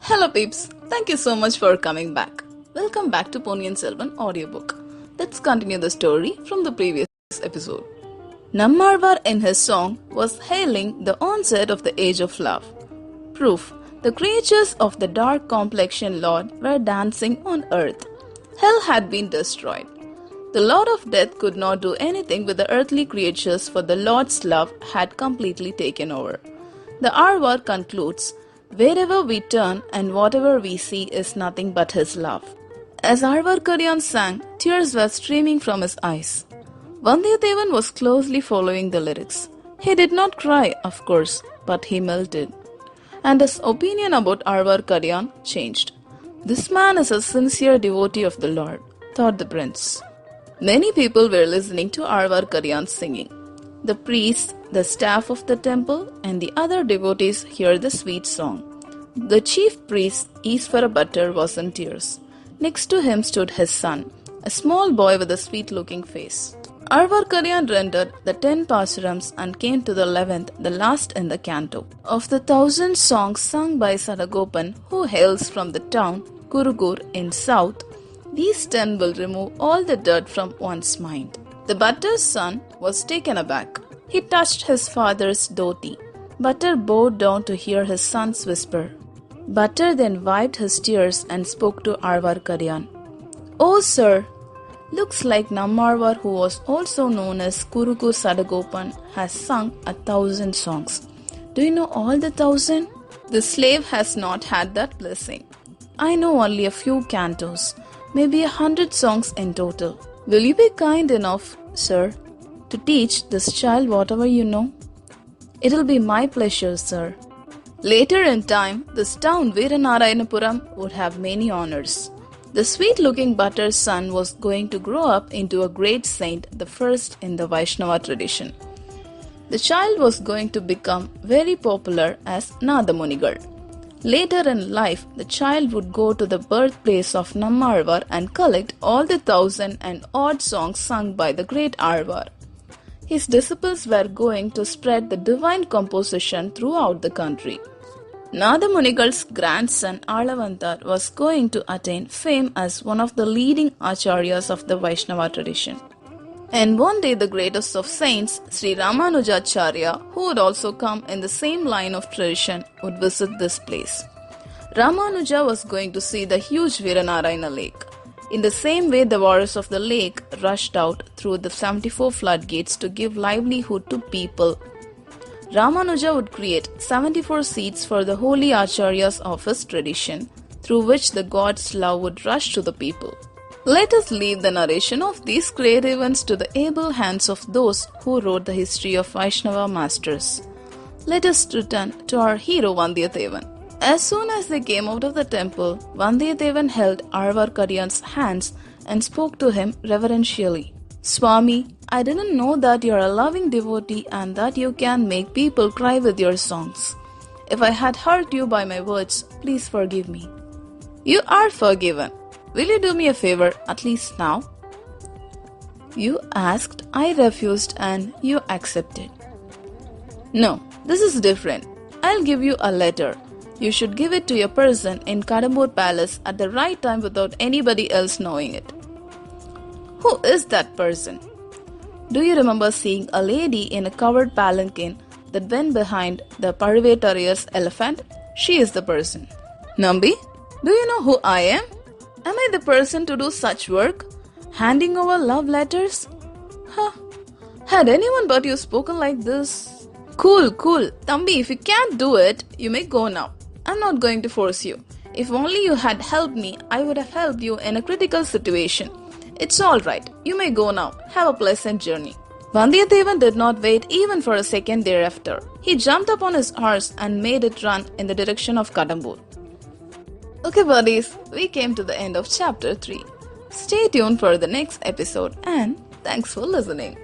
Hello peeps, thank you so much for coming back. Welcome back to Ponniyin Selvan audiobook. Let's continue the story from the previous episode. Nammarvar in his song was hailing the onset of the age of love. Proof: the creatures of the dark complexion Lord were dancing on earth. Hell had been destroyed. The Lord of Death could not do anything with the earthly creatures, for the Lord's love had completely taken over. The Azhvarkkadiyan concludes, wherever we turn and whatever we see is nothing but His love. As Azhvarkkadiyan sang, tears were streaming from his eyes. Vandiyathevan was closely following the lyrics. He did not cry, of course, but he melted. And his opinion about Azhvarkkadiyan changed. This man is a sincere devotee of the Lord, thought the prince. Many people were listening to Azhvarkkadiyan singing. The priests, the staff of the temple, and the other devotees heard the sweet song. The chief priest, Isvara Bhattar, was in tears. Next to him stood his son, a small boy with a sweet-looking face. Azhvarkkadiyan rendered the 10 pasarams and came to the 11th, the last in the canto. Of the 1,000 songs sung by Sadagopan, who hails from the town Kurugur in south, these 10 will remove all the dirt from one's mind. The Bhattar's son was taken aback. He touched his father's dhoti. Bhattar bowed down to hear his son's whisper. Bhattar then wiped his tears and spoke to Azhvarkkadiyan. "Oh sir, looks like Nammarvar, who was also known as Kurugur Sadagopan, has sung 1,000 songs. Do you know all the 1,000? The slave has not had that blessing. I know only a few cantos, maybe 100 songs in total. Will you be kind enough, sir, to teach this child whatever you know?" "It'll be my pleasure, sir." Later in time, this town Veeranarayanapuram would have many honors. The sweet-looking Bhattar's son was going to grow up into a great saint, the first in the Vaishnava tradition. The child was going to become very popular as Nadamunigal. Later in life, the child would go to the birthplace of Nammarvar and collect all the 1,000 and odd songs sung by the great Azhvar. His disciples were going to spread the divine composition throughout the country. Nadamunigal's grandson Alavantar was going to attain fame as one of the leading acharyas of the Vaishnava tradition. And one day the greatest of saints, Sri Ramanujacharya, who would also come in the same line of tradition, would visit this place. Ramanuja was going to see the huge Veeranarayana lake. In the same way, the waters of the lake rushed out through the 74 floodgates to give livelihood to people. Ramanuja would create 74 seats for the holy acharyas of his tradition, through which the God's love would rush to the people. Let us leave the narration of these great events to the able hands of those who wrote the history of Vaishnava masters. Let us return to our hero Vandiyathevan. As soon as they came out of the temple, Vandiyathevan held Azhvarkkadiyan's hands and spoke to him reverentially. "Swami, I didn't know that you are a loving devotee and that you can make people cry with your songs. If I had hurt you by my words, please forgive me." "You are forgiven. Will you do me a favor, at least now?" "You asked, I refused, and you accepted." "No, this is different. I'll give you a letter. You should give it to a person in Kadambur Palace at the right time without anybody else knowing it." "Who is that person?" "Do you remember seeing a lady in a covered palanquin that went behind the Parvettariyar's elephant? She is the person." "Nambi, do you know who I am? Am I the person to do such work? Handing over love letters? Huh. Had anyone but you spoken like this?" Cool. Thambi, if you can't do it, you may go now. I'm not going to force you. If only you had helped me, I would have helped you in a critical situation. It's all right. You may go now. Have a pleasant journey." Vandiyathevan did not wait even for a second thereafter. He jumped upon his horse and made it run in the direction of Kadambur. Okay buddies, we came to the end of chapter 3. Stay tuned for the next episode and thanks for listening.